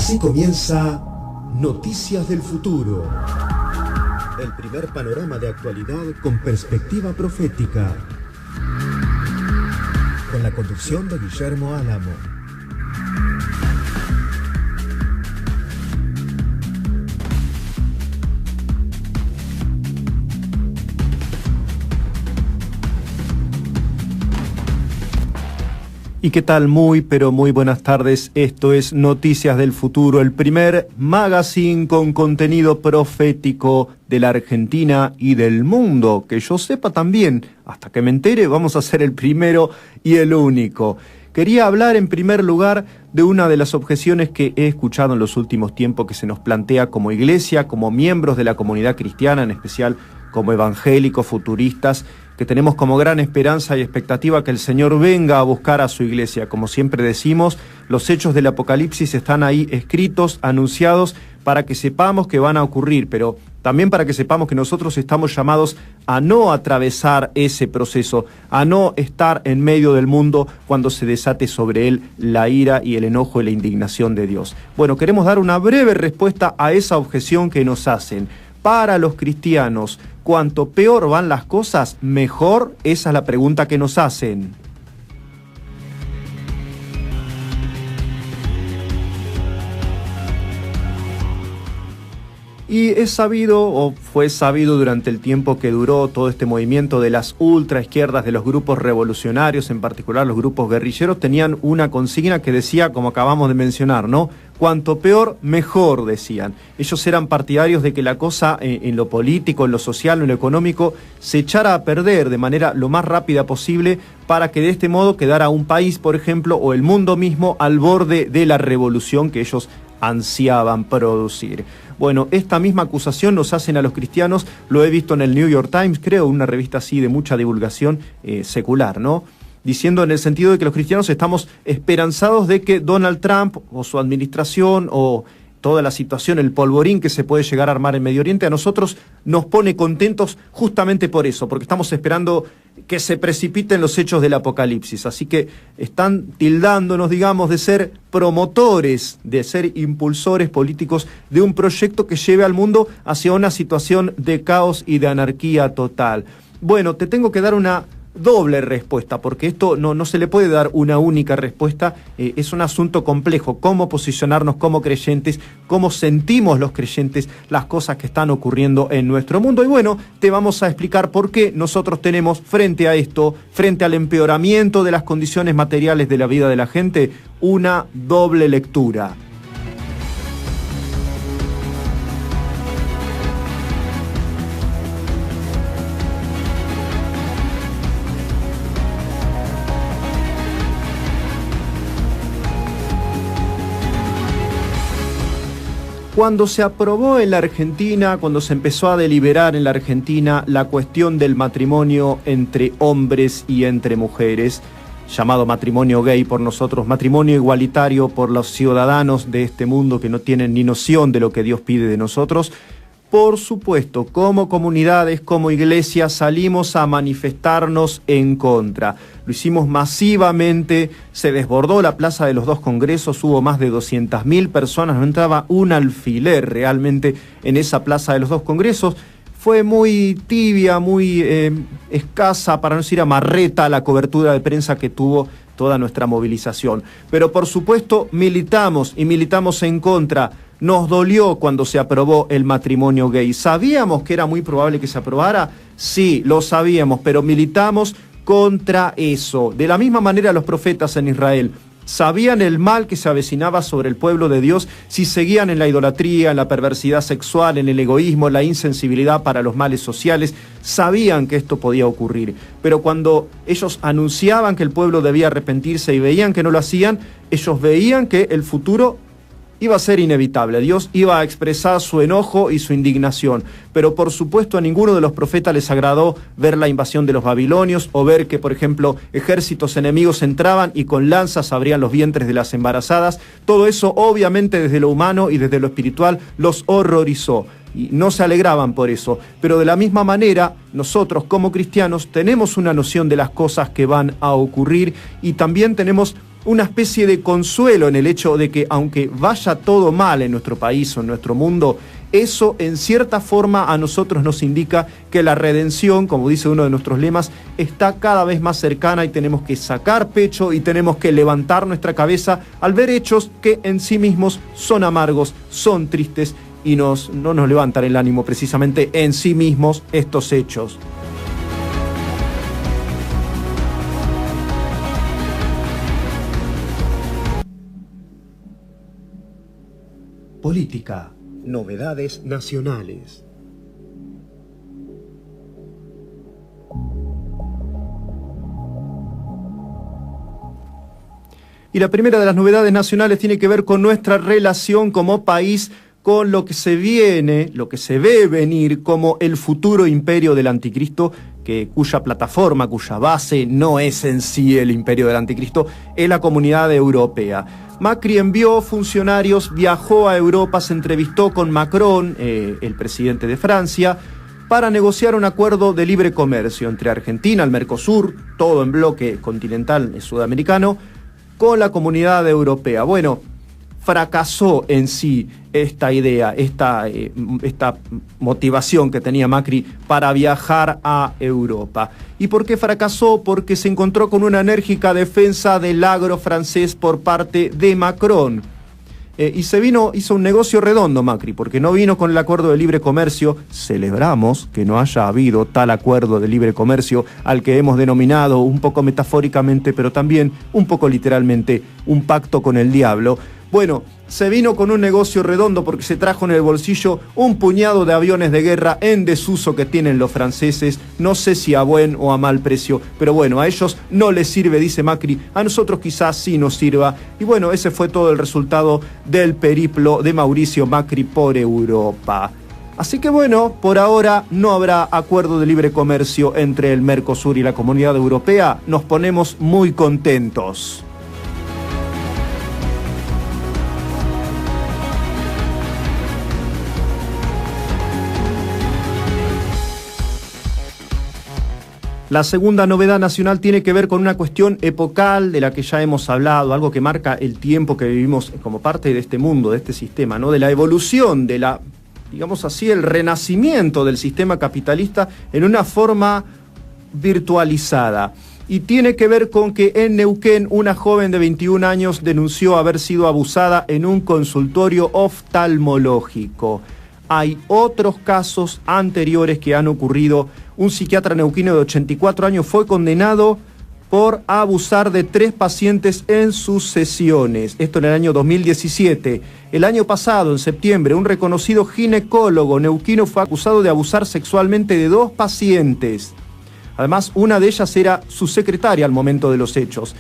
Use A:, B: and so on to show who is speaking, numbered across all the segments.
A: Así comienza Noticias del Futuro. El primer panorama de actualidad con perspectiva profética. Con la conducción de Guillermo Álamo.
B: ¿Y qué tal? Muy, pero muy buenas tardes. Esto es Noticias del Futuro, el primer magazine con contenido profético de la Argentina y del mundo. Que yo sepa también, hasta que me entere, vamos a ser el primero y el único. Quería hablar en primer lugar de una de las objeciones que he escuchado en los últimos tiempos que se nos plantea como iglesia, como miembros de la comunidad cristiana, en especial como evangélicos, futuristas, que tenemos como gran esperanza y expectativa que el Señor venga a buscar a su iglesia. Como siempre decimos, los hechos del Apocalipsis están ahí escritos, anunciados, para que sepamos que van a ocurrir, pero también para que sepamos que nosotros estamos llamados a no atravesar ese proceso, a no estar en medio del mundo cuando se desate sobre él la ira y el enojo y la indignación de Dios. Bueno, queremos dar una breve respuesta a esa objeción que nos hacen. Para los cristianos, cuanto peor van las cosas, mejor. Esa es la pregunta que nos hacen. Y es sabido, o fue sabido durante el tiempo que duró todo este movimiento de las ultraizquierdas, de los grupos revolucionarios, en particular los grupos guerrilleros, tenían una consigna que decía, como acabamos de mencionar, ¿no? Cuanto peor, mejor, decían. Ellos eran partidarios de que la cosa en lo político, en lo social, en lo económico, se echara a perder de manera lo más rápida posible para que de este modo quedara un país, por ejemplo, o el mundo mismo al borde de la revolución que ellos ansiaban producir. Bueno, esta misma acusación nos hacen a los cristianos, lo he visto en el New York Times, creo, una revista así de mucha divulgación secular, ¿no? Diciendo en el sentido de que los cristianos estamos esperanzados de que Donald Trump o su administración o toda la situación, el polvorín que se puede llegar a armar en Medio Oriente, a nosotros nos pone contentos justamente por eso, porque estamos esperando que se precipiten los hechos del Apocalipsis. Así que están tildándonos, digamos, de ser promotores, de ser impulsores políticos de un proyecto que lleve al mundo hacia una situación de caos y de anarquía total. Bueno, te tengo que dar una doble respuesta, porque esto no se le puede dar una única respuesta, es un asunto complejo, cómo posicionarnos como creyentes, cómo sentimos los creyentes las cosas que están ocurriendo en nuestro mundo. Y bueno, te vamos a explicar por qué nosotros tenemos frente a esto, frente al empeoramiento de las condiciones materiales de la vida de la gente, una doble lectura. Cuando se aprobó en la Argentina, cuando se empezó a deliberar en la Argentina la cuestión del matrimonio entre hombres y entre mujeres, llamado matrimonio gay por nosotros, matrimonio igualitario por los ciudadanos de este mundo que no tienen ni noción de lo que Dios pide de nosotros, por supuesto, como comunidades, como iglesia, salimos a manifestarnos en contra. Lo hicimos masivamente, se desbordó la plaza de los dos congresos, hubo más de 200.000 personas, no entraba un alfiler realmente en esa plaza de los dos congresos. Fue muy tibia, muy escasa, para no decir amarreta, la cobertura de prensa que tuvo toda nuestra movilización. Pero por supuesto militamos y militamos en contra. Nos dolió cuando se aprobó el matrimonio gay. ¿Sabíamos que era muy probable que se aprobara? Sí, lo sabíamos, pero militamos contra eso. De la misma manera los profetas en Israel sabían el mal que se avecinaba sobre el pueblo de Dios si seguían en la idolatría, en la perversidad sexual, en el egoísmo, la insensibilidad para los males sociales. Sabían que esto podía ocurrir, pero cuando ellos anunciaban que el pueblo debía arrepentirse y veían que no lo hacían, ellos veían que el futuro iba a ser inevitable. Dios iba a expresar su enojo y su indignación, pero por supuesto a ninguno de los profetas les agradó ver la invasión de los babilonios o ver que, por ejemplo, ejércitos enemigos entraban y con lanzas abrían los vientres de las embarazadas. Todo eso, obviamente, desde lo humano y desde lo espiritual, los horrorizó. Y no se alegraban por eso, pero de la misma manera nosotros como cristianos tenemos una noción de las cosas que van a ocurrir y también tenemos una especie de consuelo en el hecho de que aunque vaya todo mal en nuestro país o en nuestro mundo, eso en cierta forma a nosotros nos indica que la redención, como dice uno de nuestros lemas, está cada vez más cercana y tenemos que sacar pecho y tenemos que levantar nuestra cabeza al ver hechos que en sí mismos son amargos, son tristes y no nos levantan el ánimo precisamente en sí mismos estos hechos.
A: Política. Novedades nacionales.
B: Y la primera de las novedades nacionales tiene que ver con nuestra relación como país con lo que se viene, lo que se ve venir como el futuro imperio del anticristo, cuya plataforma, cuya base no es en sí el imperio del anticristo, es la Comunidad Europea. Macri envió funcionarios, viajó a Europa, se entrevistó con Macron, el presidente de Francia, para negociar un acuerdo de libre comercio entre Argentina, el Mercosur, todo en bloque continental sudamericano, con la Comunidad Europea. Bueno, fracasó en sí esta idea, esta motivación que tenía Macri para viajar a Europa. ¿Y por qué fracasó? Porque se encontró con una enérgica defensa del agro francés por parte de Macron. Hizo un negocio redondo Macri, porque no vino con el acuerdo de libre comercio. Celebramos que no haya habido tal acuerdo de libre comercio al que hemos denominado un poco metafóricamente, pero también un poco literalmente, un pacto con el diablo. Bueno, se vino con un negocio redondo porque se trajo en el bolsillo un puñado de aviones de guerra en desuso que tienen los franceses, no sé si a buen o a mal precio, pero bueno, a ellos no les sirve, dice Macri, a nosotros quizás sí nos sirva. Y bueno, ese fue todo el resultado del periplo de Mauricio Macri por Europa. Así que bueno, por ahora no habrá acuerdo de libre comercio entre el Mercosur y la Comunidad Europea. Nos ponemos muy contentos. La segunda novedad nacional tiene que ver con una cuestión epocal de la que ya hemos hablado, algo que marca el tiempo que vivimos como parte de este mundo, de este sistema, ¿no? De la evolución, de la, digamos así, el renacimiento del sistema capitalista en una forma virtualizada. Y tiene que ver con que en Neuquén una joven de 21 años denunció haber sido abusada en un consultorio oftalmológico. Hay otros casos anteriores que han ocurrido. Un psiquiatra neuquino de 84 años fue condenado por abusar de 3 pacientes en sus sesiones. Esto en el año 2017. El año pasado, en septiembre, un reconocido ginecólogo neuquino fue acusado de abusar sexualmente de 2 pacientes. Además, una de ellas era su secretaria al momento de los hechos.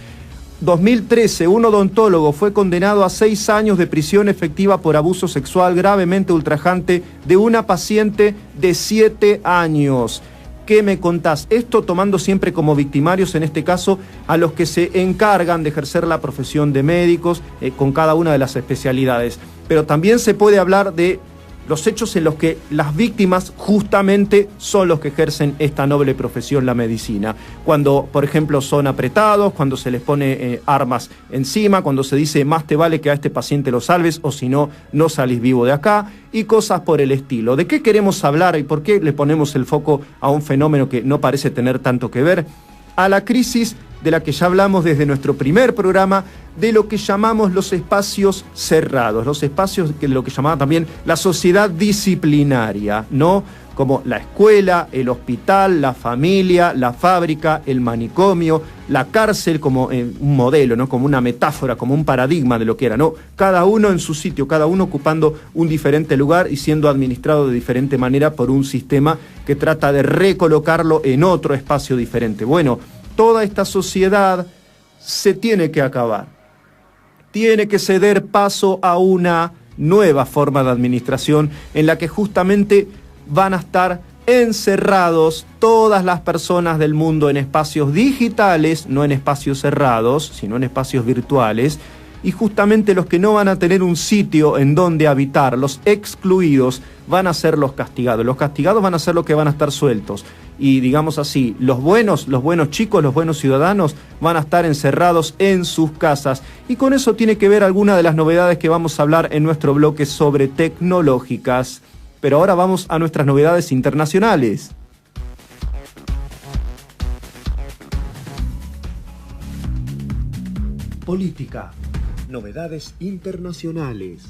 B: 2013, un odontólogo fue condenado a 6 años de prisión efectiva por abuso sexual gravemente ultrajante de una paciente de 7 años. ¿Qué me contás? Esto tomando siempre como victimarios, en este caso, a los que se encargan de ejercer la profesión de médicos con cada una de las especialidades. Pero también se puede hablar de los hechos en los que las víctimas justamente son los que ejercen esta noble profesión, la medicina. Cuando, por ejemplo, son apretados, cuando se les pone armas encima, cuando se dice más te vale que a este paciente lo salves o si no, no salís vivo de acá, y cosas por el estilo. ¿De qué queremos hablar y por qué le ponemos el foco a un fenómeno que no parece tener tanto que ver? A la crisis de la que ya hablamos desde nuestro primer programa, de lo que llamamos los espacios cerrados, los espacios de lo que llamaba también la sociedad disciplinaria, ¿no? Como la escuela, el hospital, la familia, la fábrica, el manicomio, la cárcel como un modelo, ¿no? Como una metáfora, como un paradigma de lo que era, ¿no? Cada uno en su sitio, cada uno ocupando un diferente lugar y siendo administrado de diferente manera por un sistema que trata de recolocarlo en otro espacio diferente. Bueno, toda esta sociedad se tiene que acabar. Tiene que ceder paso a una nueva forma de administración en la que justamente van a estar encerrados todas las personas del mundo en espacios digitales, no en espacios cerrados, sino en espacios virtuales, y justamente los que no van a tener un sitio en donde habitar, los excluidos, van a ser los castigados. Los castigados van a ser los que van a estar sueltos. Y digamos así, los buenos chicos, los buenos ciudadanos van a estar encerrados en sus casas. Y con eso tiene que ver alguna de las novedades que vamos a hablar en nuestro bloque sobre tecnológicas. Pero ahora vamos a nuestras novedades internacionales.
A: Política. Novedades internacionales.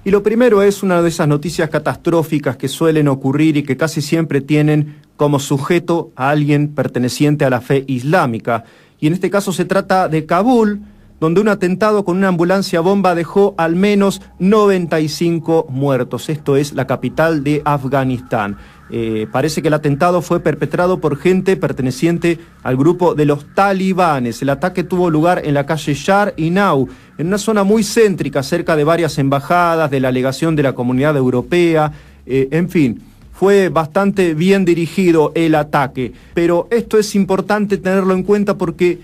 B: Y lo primero es una de esas noticias catastróficas que suelen ocurrir y que casi siempre tienen como sujeto a alguien perteneciente a la fe islámica. Y en este caso se trata de Kabul, donde un atentado con una ambulancia bomba dejó al menos 95 muertos. Esto es la capital de Afganistán. Parece que el atentado fue perpetrado por gente perteneciente al grupo de los talibanes. El ataque tuvo lugar en la calle Shar y Nau, en una zona muy céntrica, cerca de varias embajadas, de la legación de la Comunidad Europea, en fin. Fue bastante bien dirigido el ataque, pero esto es importante tenerlo en cuenta porque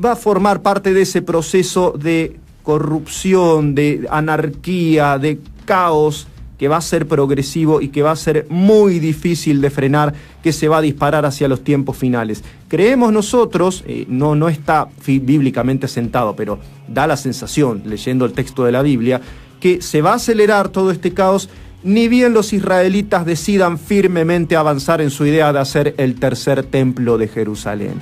B: va a formar parte de ese proceso de corrupción, de anarquía, de caos, que va a ser progresivo y que va a ser muy difícil de frenar, que se va a disparar hacia los tiempos finales. Creemos nosotros, no está bíblicamente sentado, pero da la sensación, leyendo el texto de la Biblia, que se va a acelerar todo este caos, ni bien los israelitas decidan firmemente avanzar en su idea de hacer el tercer templo de Jerusalén.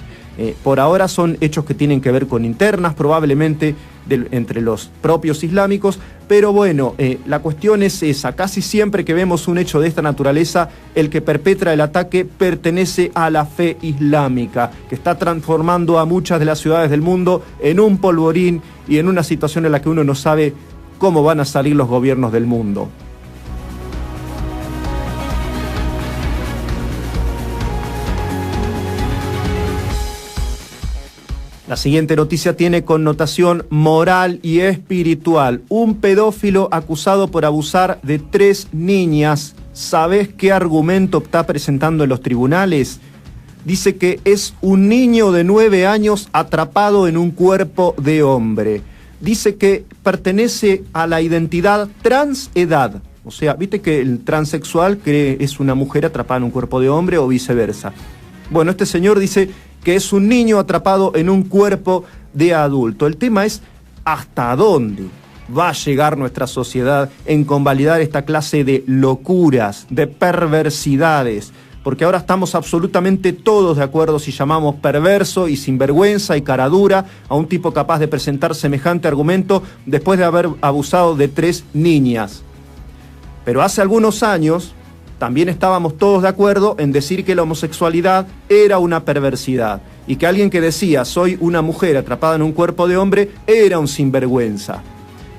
B: Por ahora son hechos que tienen que ver con internas, probablemente entre los propios islámicos, pero bueno, la cuestión es esa. Casi siempre que vemos un hecho de esta naturaleza, el que perpetra el ataque pertenece a la fe islámica, que está transformando a muchas de las ciudades del mundo en un polvorín y en una situación en la que uno no sabe cómo van a salir los gobiernos del mundo. La siguiente noticia tiene connotación moral y espiritual. Un pedófilo acusado por abusar de 3 niñas. ¿Sabés qué argumento está presentando en los tribunales? Dice que es un niño de 9 años atrapado en un cuerpo de hombre. Dice que pertenece a la identidad transedad. O sea, viste que el transexual que es una mujer atrapada en un cuerpo de hombre o viceversa. Bueno, este señor dice que es un niño atrapado en un cuerpo de adulto. El tema es hasta dónde va a llegar nuestra sociedad en convalidar esta clase de locuras, de perversidades, porque ahora estamos absolutamente todos de acuerdo si llamamos perverso y sinvergüenza y caradura a un tipo capaz de presentar semejante argumento después de haber abusado de 3 niñas. Pero hace algunos años también estábamos todos de acuerdo en decir que la homosexualidad era una perversidad y que alguien que decía soy una mujer atrapada en un cuerpo de hombre era un sinvergüenza.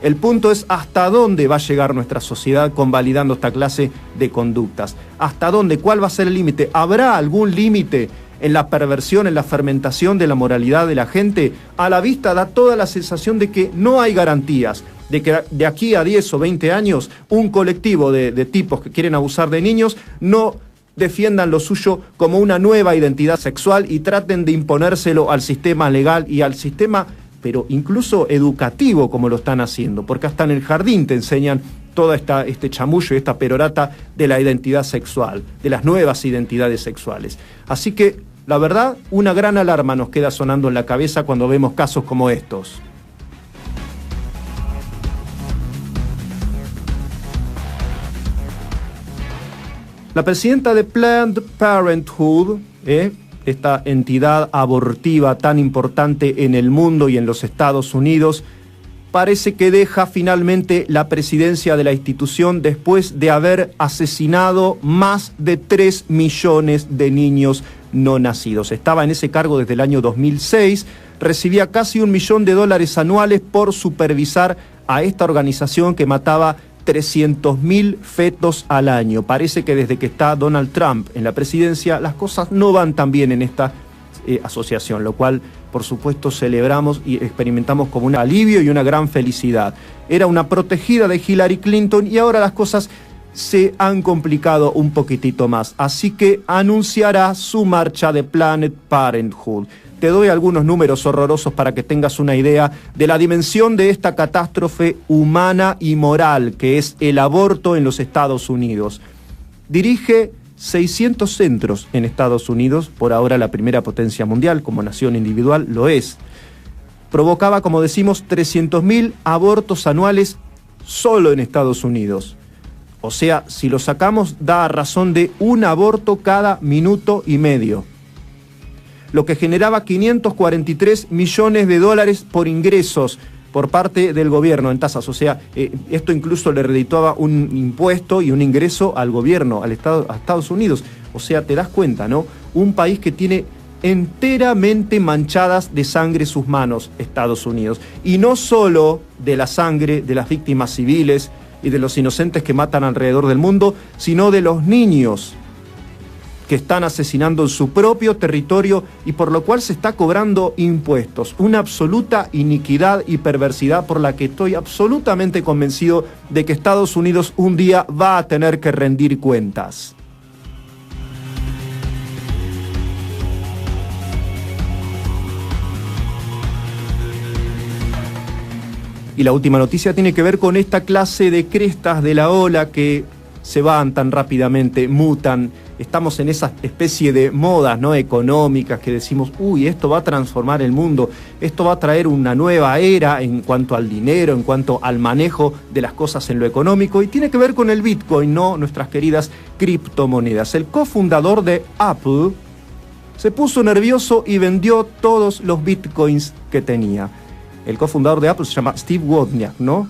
B: El punto es hasta dónde va a llegar nuestra sociedad convalidando esta clase de conductas. ¿Hasta dónde? ¿Cuál va a ser el límite? ¿Habrá algún límite en la perversión, en la fermentación de la moralidad de la gente? A la vista da toda la sensación de que no hay garantías, de que de aquí a 10 o 20 años un colectivo de tipos que quieren abusar de niños no defiendan lo suyo como una nueva identidad sexual y traten de imponérselo al sistema legal y al sistema, pero incluso educativo, como lo están haciendo, porque hasta en el jardín te enseñan toda este chamullo y esta perorata de la identidad sexual, de las nuevas identidades sexuales. Así que, la verdad, una gran alarma nos queda sonando en la cabeza cuando vemos casos como estos. La presidenta de Planned Parenthood, esta entidad abortiva tan importante en el mundo y en los Estados Unidos, parece que deja finalmente la presidencia de la institución después de haber asesinado más de 3 millones de niños no nacidos. Estaba en ese cargo desde el año 2006, recibía casi $1 millón anuales por supervisar a esta organización que mataba 300.000 fetos al año. Parece que desde que está Donald Trump en la presidencia, las cosas no van tan bien en esta asociación, lo cual por supuesto celebramos y experimentamos como un alivio y una gran felicidad. Era una protegida de Hillary Clinton y ahora las cosas se han complicado un poquitito más, así que anunciará su marcha de Planned Parenthood. Te doy algunos números horrorosos para que tengas una idea de la dimensión de esta catástrofe humana y moral que es el aborto en los Estados Unidos. Dirige 600 centros en Estados Unidos, por ahora la primera potencia mundial, como nación individual lo es. Provocaba, como decimos, 300.000 abortos anuales solo en Estados Unidos. O sea, si lo sacamos, da a razón de un aborto cada minuto y medio. Lo que generaba 543 millones de dólares por ingresos por parte del gobierno en tasas. O sea, esto incluso le redituaba un impuesto y un ingreso al gobierno, a Estados Unidos. O sea, te das cuenta, ¿no? Un país que tiene enteramente manchadas de sangre sus manos, Estados Unidos. Y no solo de la sangre de las víctimas civiles y de los inocentes que matan alrededor del mundo, sino de los niños que están asesinando en su propio territorio y por lo cual se está cobrando impuestos. Una absoluta iniquidad y perversidad por la que estoy absolutamente convencido de que Estados Unidos un día va a tener que rendir cuentas. Y la última noticia tiene que ver con esta clase de crestas de la ola que se van tan rápidamente, mutan. Estamos en esa especie de modas, ¿no?, económicas que decimos, uy, esto va a transformar el mundo, esto va a traer una nueva era en cuanto al dinero, en cuanto al manejo de las cosas en lo económico, y tiene que ver con el Bitcoin, ¿no?, nuestras queridas criptomonedas. El cofundador de Apple se puso nervioso y vendió todos los Bitcoins que tenía. El cofundador de Apple se llama Steve Wozniak, ¿no?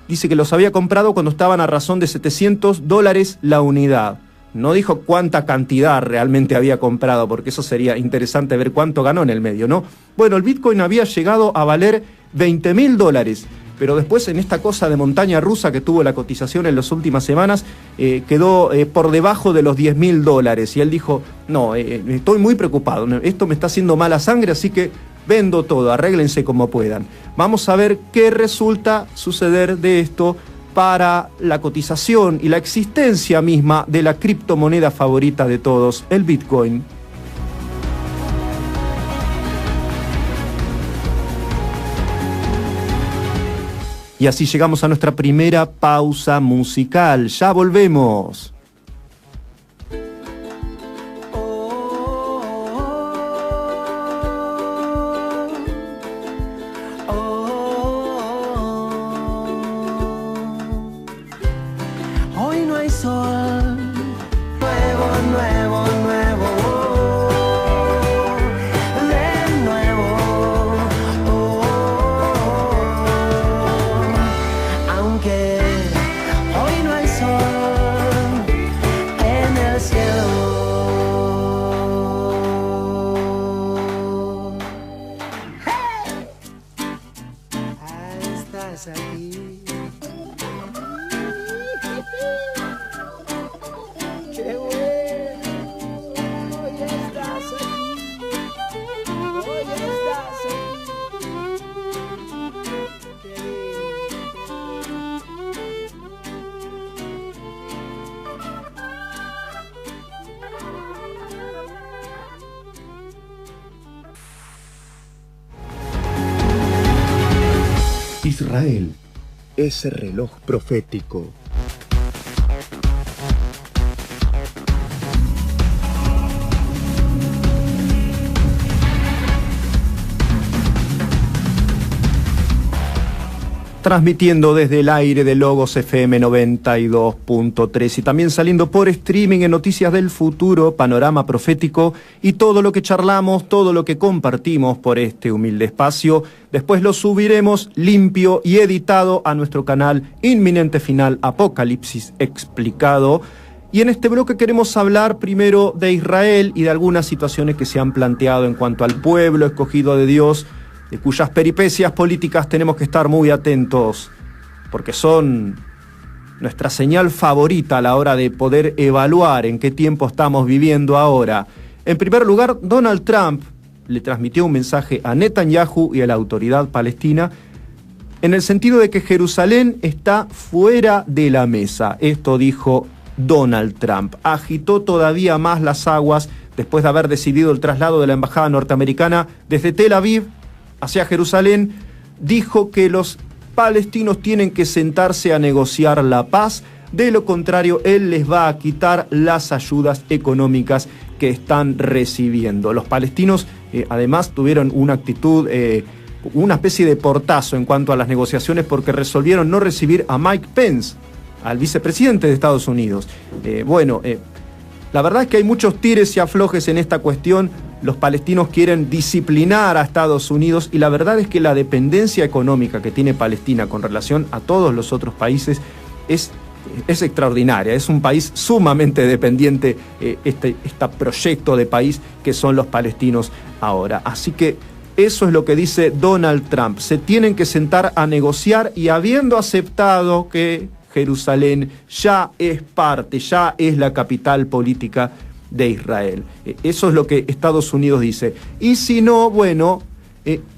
B: Dice que los había comprado cuando estaban a razón de $700 la unidad. No dijo cuánta cantidad realmente había comprado, porque eso sería interesante ver cuánto ganó en el medio, ¿no? Bueno, el Bitcoin había llegado a valer $20.000, pero después en esta cosa de montaña rusa que tuvo la cotización en las últimas semanas, quedó por debajo de los $10.000. Y él dijo, no, estoy muy preocupado, esto me está haciendo mala sangre, así que vendo todo, arréglense como puedan. Vamos a ver qué resulta suceder de esto para la cotización y la existencia misma de la criptomoneda favorita de todos, el Bitcoin. Y así llegamos a nuestra primera pausa musical. Ya volvemos.
A: Israel, ese reloj profético.
B: Transmitiendo desde el aire de Logos FM 92.3 y también saliendo por streaming en Noticias del Futuro, Panorama Profético, y todo lo que charlamos, todo lo que compartimos por este humilde espacio, después lo subiremos limpio y editado a nuestro canal Inminente Final Apocalipsis Explicado. Y en este bloque queremos hablar primero de Israel y de algunas situaciones que se han planteado en cuanto al pueblo escogido de Dios, de cuyas peripecias políticas tenemos que estar muy atentos, porque son nuestra señal favorita a la hora de poder evaluar en qué tiempo estamos viviendo ahora. En primer lugar, Donald Trump le transmitió un mensaje a Netanyahu y a la autoridad palestina en el sentido de que Jerusalén está fuera de la mesa. Esto dijo Donald Trump. Agitó todavía más las aguas después de haber decidido el traslado de la embajada norteamericana desde Tel Aviv hacia Jerusalén. Dijo que los palestinos tienen que sentarse a negociar la paz. De lo contrario, él les va a quitar las ayudas económicas que están recibiendo. Los palestinos, además, tuvieron una actitud, una especie de portazo en cuanto a las negociaciones porque resolvieron no recibir a Mike Pence, al vicepresidente de Estados Unidos. La verdad es que hay muchos tires y aflojes en esta cuestión. Los palestinos quieren disciplinar a Estados Unidos y la verdad es que la dependencia económica que tiene Palestina con relación a todos los otros países es extraordinaria. Es un país sumamente dependiente, este proyecto de país que son los palestinos ahora. Así que eso es lo que dice Donald Trump. Se tienen que sentar a negociar y habiendo aceptado que Jerusalén ya es parte, ya es la capital política de Israel. Eso es lo que Estados Unidos dice. Y si no, bueno,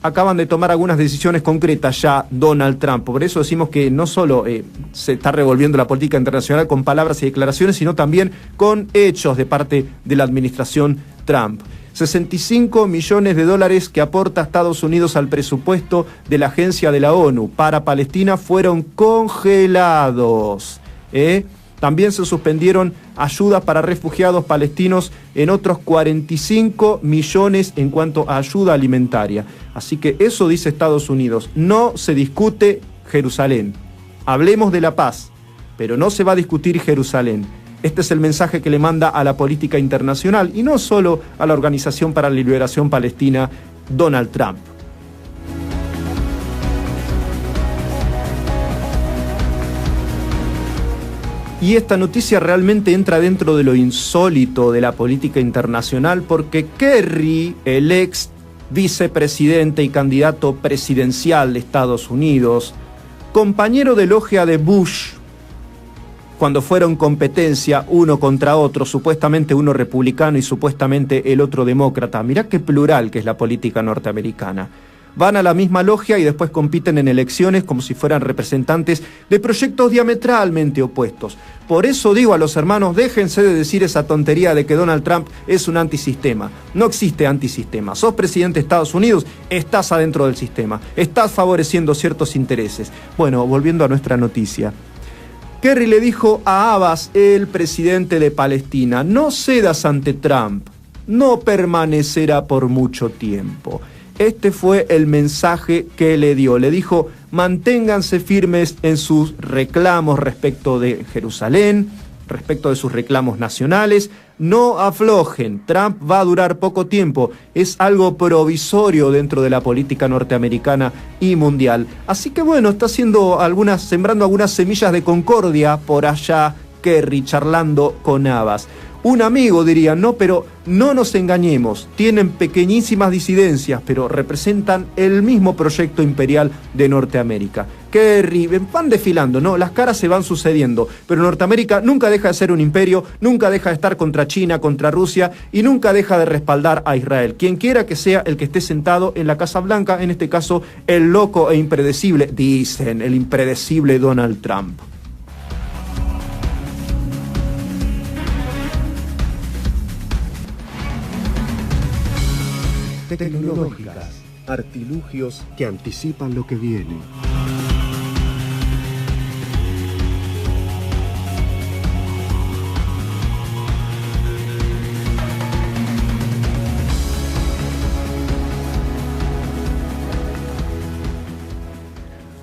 B: acaban de tomar algunas decisiones concretas ya Donald Trump. Por eso decimos que no solo se está revolviendo la política internacional con palabras y declaraciones, sino también con hechos de parte de la administración Trump. 65 millones de dólares que aporta Estados Unidos al presupuesto de la Agencia de la ONU para Palestina fueron congelados. También se suspendieron ayudas para refugiados palestinos en otros 45 millones en cuanto a ayuda alimentaria. Así que eso dice Estados Unidos. No se discute Jerusalén. Hablemos de la paz, pero no se va a discutir Jerusalén. Este es el mensaje que le manda a la política internacional y no solo a la Organización para la Liberación Palestina, Donald Trump. Y esta noticia realmente entra dentro de lo insólito de la política internacional porque Kerry, el ex vicepresidente y candidato presidencial de Estados Unidos, compañero de logia de Bush, cuando fueron competencia uno contra otro, supuestamente uno republicano y supuestamente el otro demócrata. Mirá qué plural que es la política norteamericana. Van a la misma logia y después compiten en elecciones como si fueran representantes de proyectos diametralmente opuestos. Por eso digo a los hermanos, déjense de decir esa tontería de que Donald Trump es un antisistema. No existe antisistema. Sos presidente de Estados Unidos, estás adentro del sistema. Estás favoreciendo ciertos intereses. Bueno, volviendo a nuestra noticia. Kerry le dijo a Abbas, el presidente de Palestina, no cedas ante Trump, no permanecerá por mucho tiempo. Este fue el mensaje que le dio. Le dijo, manténganse firmes en sus reclamos respecto de Jerusalén, respecto de sus reclamos nacionales, no aflojen. Trump va a durar poco tiempo. Es algo provisorio dentro de la política norteamericana y mundial. Así que bueno, está sembrando algunas semillas de concordia por allá, Kerry, charlando con Abbas. Un amigo diría, no, pero no nos engañemos, tienen pequeñísimas disidencias, pero representan el mismo proyecto imperial de Norteamérica. Kerry, van desfilando, ¿no? Las caras se van sucediendo, pero Norteamérica nunca deja de ser un imperio, nunca deja de estar contra China, contra Rusia y nunca deja de respaldar a Israel. Quien quiera que sea el que esté sentado en la Casa Blanca, en este caso el loco e impredecible, dicen, el impredecible Donald Trump.
A: Tecnológicas, artilugios que anticipan lo que viene.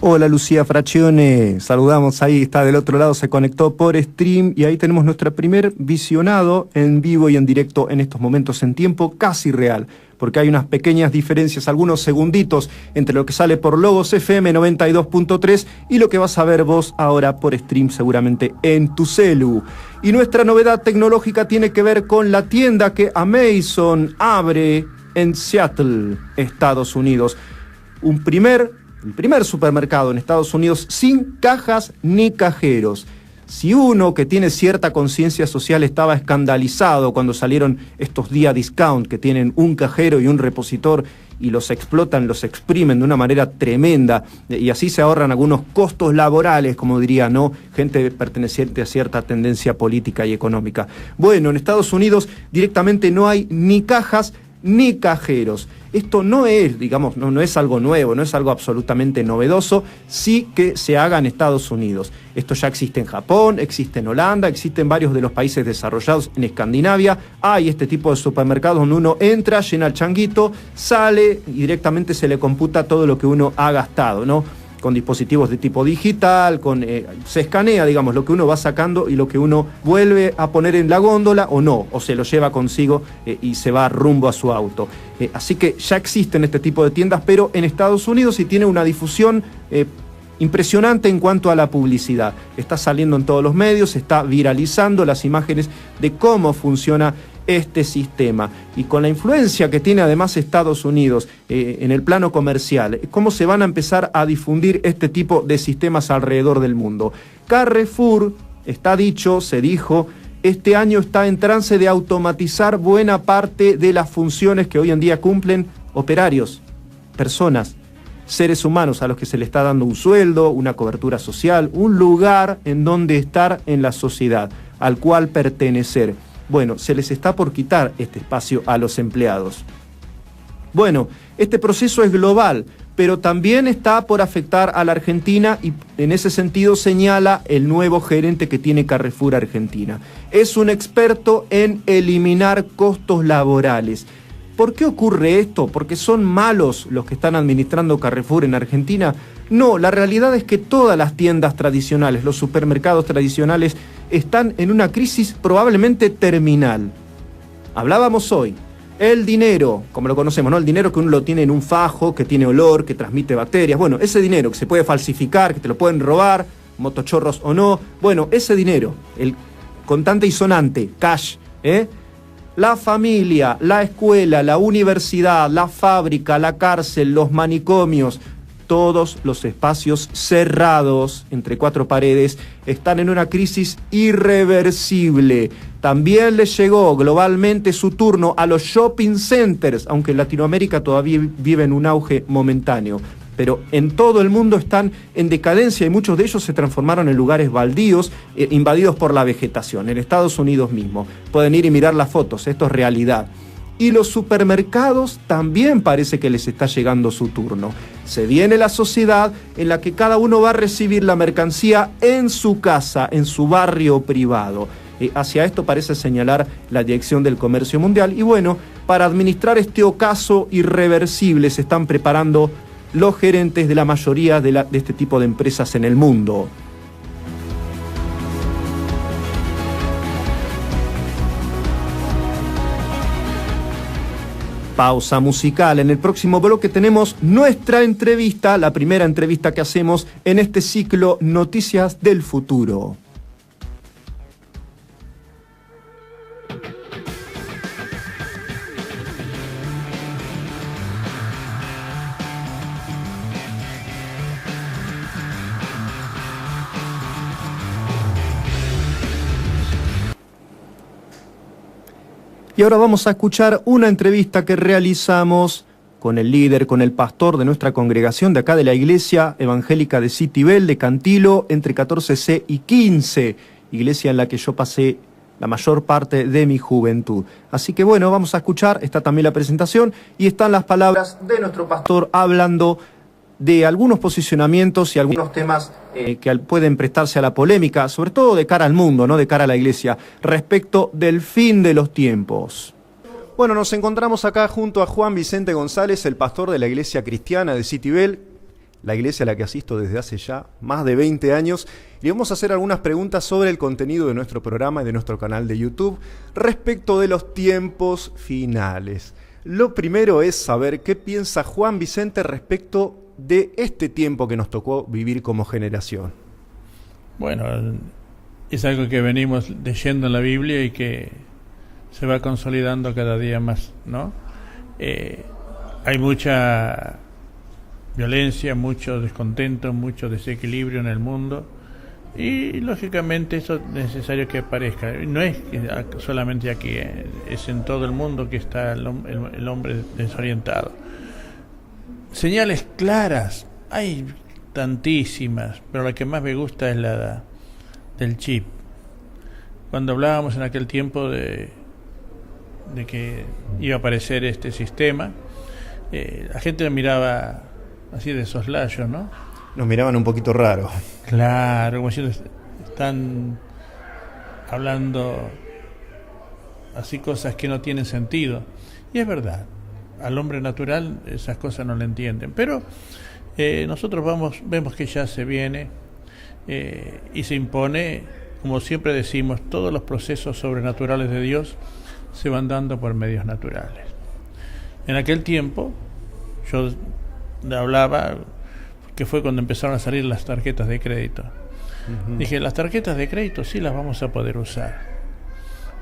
B: Hola Lucía Fraccione, saludamos ahí, está del otro lado, se conectó por stream y ahí tenemos nuestro primer visionado en vivo y en directo en estos momentos en tiempo casi real, porque hay unas pequeñas diferencias, algunos segunditos entre lo que sale por Logos FM 92.3 y lo que vas a ver vos ahora por stream seguramente en tu celu. Y nuestra novedad tecnológica tiene que ver con la tienda que Amazon abre en Seattle, Estados Unidos. El primer supermercado en Estados Unidos sin cajas ni cajeros. Si uno que tiene cierta conciencia social estaba escandalizado cuando salieron estos día discount que tienen un cajero y un repositor y los explotan, los exprimen de una manera tremenda y así se ahorran algunos costos laborales, como diría, ¿no?, gente perteneciente a cierta tendencia política y económica. Bueno, en Estados Unidos directamente no hay ni cajas ni cajeros. Esto no es, digamos, no es algo nuevo, no es algo absolutamente novedoso, sí que se haga en Estados Unidos. Esto ya existe en Japón, existe en Holanda, existe en varios de los países desarrollados en Escandinavia. Hay este tipo de supermercados donde uno entra, llena el changuito, sale y directamente se le computa todo lo que uno ha gastado, ¿no? Con dispositivos de tipo digital, se escanea, digamos, lo que uno va sacando y lo que uno vuelve a poner en la góndola o no, o se lo lleva consigo y se va rumbo a su auto. Así que ya existen este tipo de tiendas, pero en Estados Unidos sí tiene una difusión impresionante en cuanto a la publicidad. Está saliendo en todos los medios, se está viralizando las imágenes de cómo funciona este sistema. Y con la influencia que tiene además Estados Unidos en el plano comercial, cómo se van a empezar a difundir este tipo de sistemas alrededor del mundo. Carrefour, está dicho, se dijo, este año está en trance de automatizar buena parte de las funciones que hoy en día cumplen operarios, personas, seres humanos a los que se le está dando un sueldo, una cobertura social, un lugar en donde estar en la sociedad, al cual pertenecer. Bueno, se les está por quitar este espacio a los empleados. Bueno, este proceso es global, pero también está por afectar a la Argentina y en ese sentido señala el nuevo gerente que tiene Carrefour Argentina. Es un experto en eliminar costos laborales. ¿Por qué ocurre esto? ¿Porque son malos los que están administrando Carrefour en Argentina? No, la realidad es que todas las tiendas tradicionales, los supermercados tradicionales, están en una crisis probablemente terminal. Hablábamos hoy, el dinero, como lo conocemos, ¿no? El dinero que uno lo tiene en un fajo, que tiene olor, que transmite bacterias. Bueno, ese dinero que se puede falsificar, que te lo pueden robar, motochorros o no. Bueno, ese dinero, el contante y sonante, cash, la familia, la escuela, la universidad, la fábrica, la cárcel, los manicomios, todos los espacios cerrados entre cuatro paredes están en una crisis irreversible. También les llegó globalmente su turno a los shopping centers, aunque en Latinoamérica todavía vive en un auge momentáneo. Pero en todo el mundo están en decadencia y muchos de ellos se transformaron en lugares baldíos, invadidos por la vegetación. En Estados Unidos mismo. Pueden ir y mirar las fotos, esto es realidad. Y los supermercados también parece que les está llegando su turno. Se viene la sociedad en la que cada uno va a recibir la mercancía en su casa, en su barrio privado. Hacia esto parece señalar la Dirección del Comercio Mundial. Y bueno, para administrar este ocaso irreversible se están preparando los gerentes de la mayoría de este tipo de empresas en el mundo. Pausa musical. En el próximo bloque tenemos nuestra entrevista, la primera entrevista que hacemos en este ciclo Noticias del Futuro. Y ahora vamos a escuchar una entrevista que realizamos con el líder, con el pastor de nuestra congregación de acá de la Iglesia Evangélica de Citibel, de Cantilo, entre 14C y 15, iglesia en la que yo pasé la mayor parte de mi juventud. Así que bueno, vamos a escuchar, está también la presentación y están las palabras de nuestro pastor hablando de algunos posicionamientos y algunos temas que pueden prestarse a la polémica, sobre todo de cara al mundo, ¿no? De cara a la iglesia, respecto del fin de los tiempos. Bueno, nos encontramos acá junto a Juan Vicente González, el pastor de la Iglesia Cristiana de Citibel, la iglesia a la que asisto desde hace ya más de 20 años, y vamos a hacer algunas preguntas sobre el contenido de nuestro programa y de nuestro canal de YouTube respecto de los tiempos finales. Lo primero es saber qué piensa Juan Vicente respecto de este tiempo que nos tocó vivir como generación.
C: Bueno, es algo que venimos leyendo en la Biblia y que se va consolidando cada día más, ¿no? Hay mucha violencia, mucho descontento, mucho desequilibrio en el mundo Y lógicamente eso es necesario que aparezca. No es solamente aquí, es en todo el mundo que está el hombre desorientado. Señales claras, hay tantísimas, pero la que más me gusta es la del chip. Cuando hablábamos en aquel tiempo de que iba a aparecer este sistema, la gente lo miraba así de soslayo, ¿no?
B: Nos miraban un poquito raro.
C: Claro, como si están hablando así cosas que no tienen sentido. Y es verdad, al hombre natural esas cosas no le entienden. Pero nosotros vemos que ya se viene y se impone, como siempre decimos, todos los procesos sobrenaturales de Dios se van dando por medios naturales. En aquel tiempo, yo hablaba que fue cuando empezaron a salir las tarjetas de crédito. Uh-huh. Dije, las tarjetas de crédito sí las vamos a poder usar,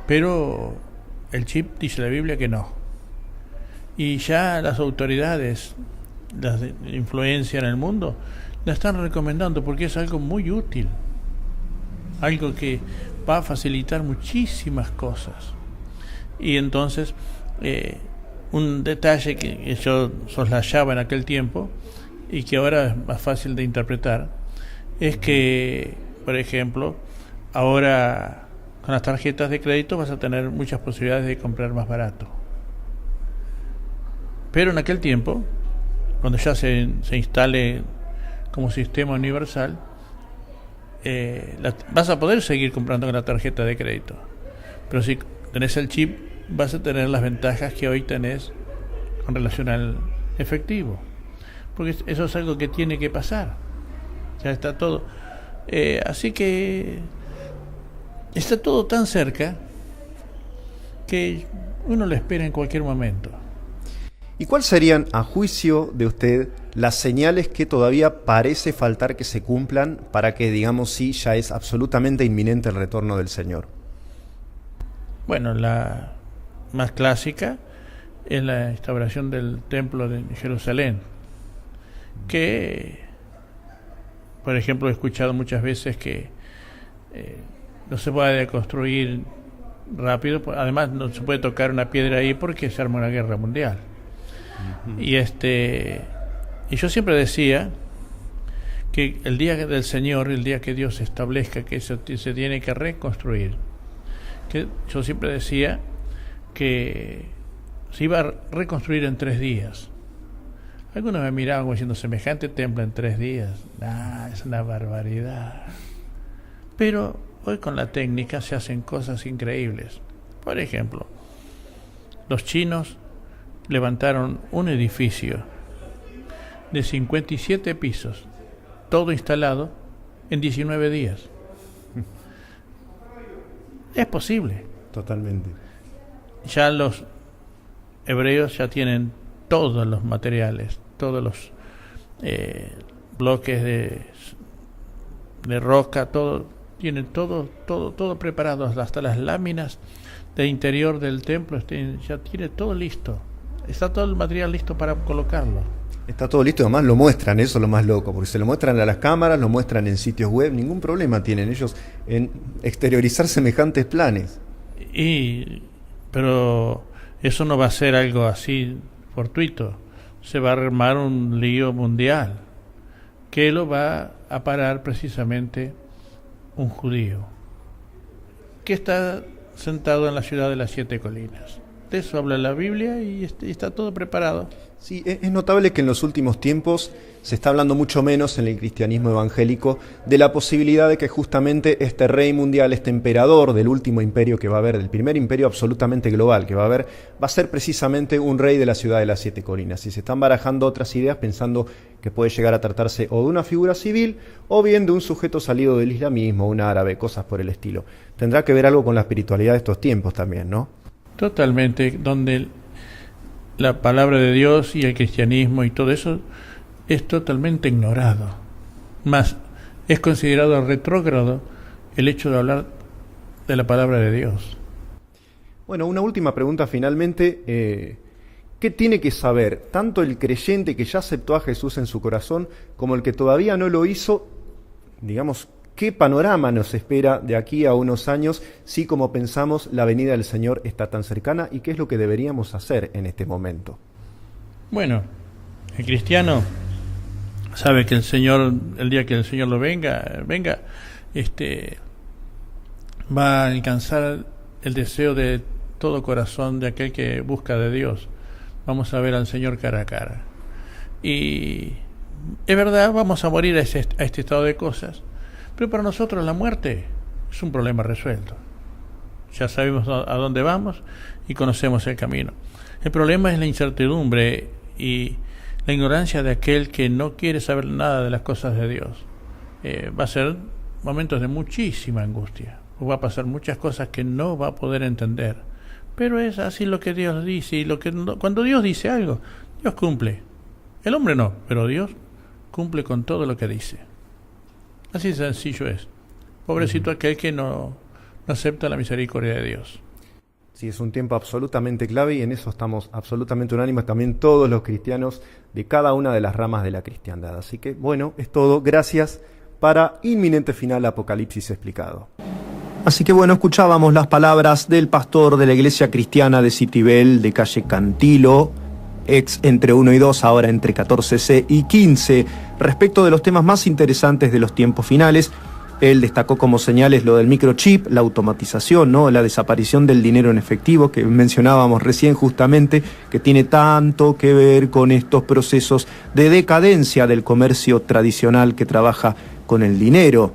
C: pero el chip dice la Biblia que no. Y ya las autoridades, las de influencia en el mundo, la están recomendando porque es algo muy útil, algo que va a facilitar muchísimas cosas. Y entonces, un detalle que yo soslayaba en aquel tiempo y que ahora es más fácil de interpretar, es que, por ejemplo, ahora con las tarjetas de crédito vas a tener muchas posibilidades de comprar más barato. Pero en aquel tiempo, cuando ya se instale como sistema universal, vas a poder seguir comprando con la tarjeta de crédito. Pero si tenés el chip, vas a tener las ventajas que hoy tenés con relación al efectivo. Porque eso es algo que tiene que pasar. Ya está todo. Así que está todo tan cerca que uno lo espera en cualquier momento.
B: ¿Y cuáles serían, a juicio de usted, las señales que todavía parece faltar que se cumplan para que, digamos, sí, ya es absolutamente inminente el retorno del Señor?
C: Bueno, la más clásica es la instauración del templo de Jerusalén, que, por ejemplo, he escuchado muchas veces que no se puede construir rápido, además no se puede tocar una piedra ahí porque se arma una guerra mundial. Uh-huh. Y yo siempre decía que el día del Señor, el día que Dios establezca que se tiene que reconstruir, que yo siempre decía que se iba a reconstruir en 3 días. Algunos me miraban como diciendo, semejante templo en 3 días. Es una barbaridad. Pero hoy con la técnica se hacen cosas increíbles. Por ejemplo, los chinos levantaron un edificio de 57 pisos, todo instalado en 19 días. Es posible.
B: Totalmente.
C: Ya los hebreos ya tienen todos los materiales, todos los bloques de roca, todo, tienen todo preparado, hasta las láminas del interior del templo ya tiene todo listo. Está todo el material listo para colocarlo.
B: Está todo listo, además lo muestran, eso es lo más loco, porque se lo muestran a las cámaras, lo muestran en sitios web, ningún problema tienen ellos en exteriorizar semejantes planes.
C: Pero eso no va a ser algo así fortuito, se va a armar un lío mundial, que lo va a parar precisamente un judío, que está sentado en la ciudad de las 7 colinas. De eso habla la Biblia y está todo preparado.
B: Sí, es notable que en los últimos tiempos se está hablando mucho menos en el cristianismo evangélico de la posibilidad de que justamente este rey mundial, este emperador del último imperio que va a haber, del primer imperio absolutamente global que va a haber, va a ser precisamente un rey de la ciudad de las 7 colinas. Y se están barajando otras ideas pensando que puede llegar a tratarse o de una figura civil o bien de un sujeto salido del islamismo, un árabe, cosas por el estilo. Tendrá que ver algo con la espiritualidad de estos tiempos también, ¿no?
C: Totalmente, donde la palabra de Dios y el cristianismo y todo eso es totalmente ignorado. Más es considerado retrógrado el hecho de hablar de la palabra de Dios.
B: Bueno, una última pregunta finalmente. ¿Qué tiene que saber tanto el creyente que ya aceptó a Jesús en su corazón como el que todavía no lo hizo, digamos, ¿Qué panorama nos espera de aquí a unos años si, como pensamos, la venida del Señor está tan cercana? ¿Y qué es lo que deberíamos hacer en este momento?
C: Bueno, el cristiano sabe que el Señor, el día que el Señor lo venga, va a alcanzar el deseo de todo corazón de aquel que busca de Dios. Vamos a ver al Señor cara a cara. Y es verdad, vamos a morir a este estado de cosas, pero para nosotros la muerte es un problema resuelto. Ya sabemos a dónde vamos y conocemos el camino. El problema es la incertidumbre y la ignorancia de aquel que no quiere saber nada de las cosas de Dios. Va a ser momentos de muchísima angustia. Va a pasar muchas cosas que no va a poder entender. Pero es así lo que Dios dice. Y cuando Dios dice algo, Dios cumple. El hombre no, pero Dios cumple con todo lo que dice. Así sencillo es. Pobrecito aquel que no acepta la misericordia de Dios.
B: Sí, es un tiempo absolutamente clave y en eso estamos absolutamente unánimes también todos los cristianos de cada una de las ramas de la cristiandad. Así que, bueno, es todo. Gracias para Inminente Final Apocalipsis Explicado. Así que, bueno, escuchábamos las palabras del pastor de la Iglesia Cristiana de Citibel, de calle Cantilo, ex entre 1 y 2, ahora entre 14C y 15, respecto de los temas más interesantes de los tiempos finales. Él destacó como señales lo del microchip, la automatización, ¿no? La desaparición del dinero en efectivo que mencionábamos recién justamente, que tiene tanto que ver con estos procesos de decadencia del comercio tradicional que trabaja con el dinero.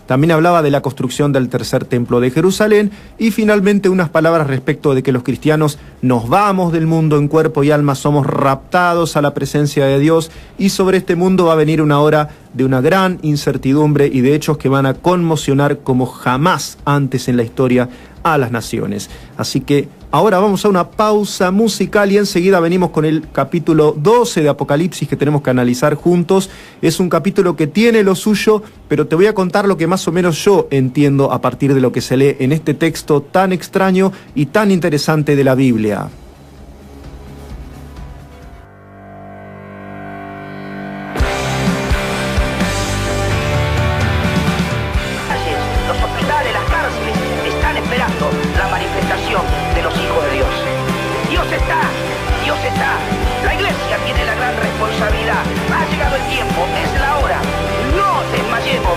B: También hablaba de la construcción del tercer templo de Jerusalén y finalmente unas palabras respecto de que los cristianos nos vamos del mundo en cuerpo y alma, somos raptados a la presencia de Dios y sobre este mundo va a venir una hora de una gran incertidumbre y de hechos que van a conmocionar como jamás antes en la historia a las naciones. Así que ahora vamos a una pausa musical y enseguida venimos con el capítulo 12 de Apocalipsis que tenemos que analizar juntos. Es un capítulo que tiene lo suyo, pero te voy a contar lo que más o menos yo entiendo a partir de lo que se lee en este texto tan extraño y tan interesante de la Biblia.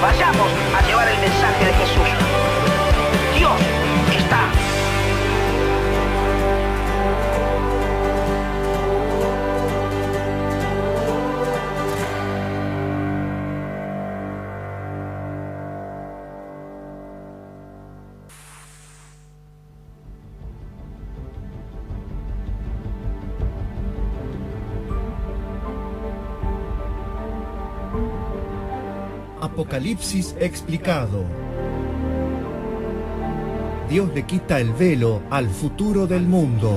D: Vayamos a llevar el mensaje de Jesús. Dios está.
A: Apocalipsis explicado. Dios le quita el velo al futuro del mundo.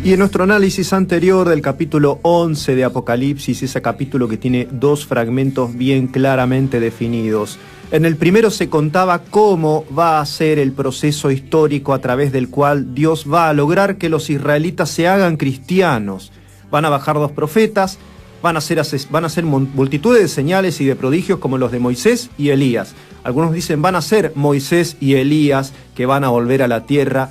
B: Y en nuestro análisis anterior del capítulo 11 de Apocalipsis, ese capítulo que tiene dos fragmentos bien claramente definidos. En el primero se contaba cómo va a ser el proceso histórico a través del cual Dios va a lograr que los israelitas se hagan cristianos. Van a bajar dos profetas, van a hacer multitudes de señales y de prodigios como los de Moisés y Elías. Algunos dicen van a ser Moisés y Elías que van a volver a la tierra.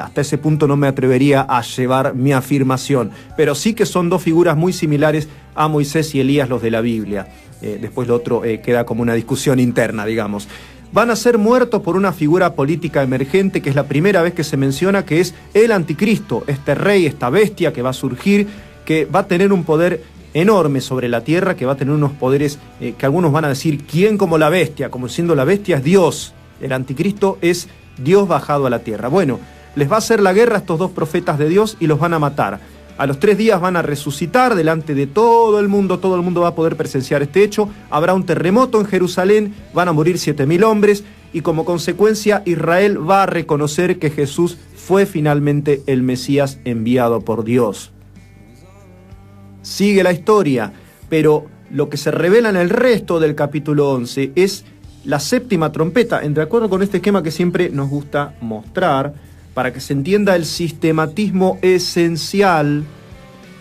B: Hasta ese punto no me atrevería a llevar mi afirmación, pero sí que son dos figuras muy similares a Moisés y Elías, los de la Biblia. Después lo otro queda como una discusión interna, digamos. Van a ser muertos por una figura política emergente, que es la primera vez que se menciona, que es el anticristo, este rey, esta bestia que va a surgir, que va a tener un poder enorme sobre la tierra, que va a tener unos poderes que algunos van a decir, ¿quién como la bestia? Como siendo la bestia es Dios. El anticristo es Dios bajado a la tierra. Bueno, les va a hacer la guerra a estos dos profetas de Dios y los van a matar. A los 3 días van a resucitar delante de todo el mundo va a poder presenciar este hecho. Habrá un terremoto en Jerusalén, van a morir 7.000 hombres y como consecuencia Israel va a reconocer que Jesús fue finalmente el Mesías enviado por Dios. Sigue la historia, pero lo que se revela en el resto del capítulo 11 es la séptima trompeta, de acuerdo con este esquema que siempre nos gusta mostrar, para que se entienda el sistematismo esencial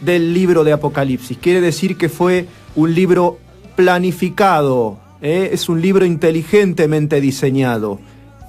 B: del libro de Apocalipsis. Quiere decir que fue un libro planificado, es un libro inteligentemente diseñado.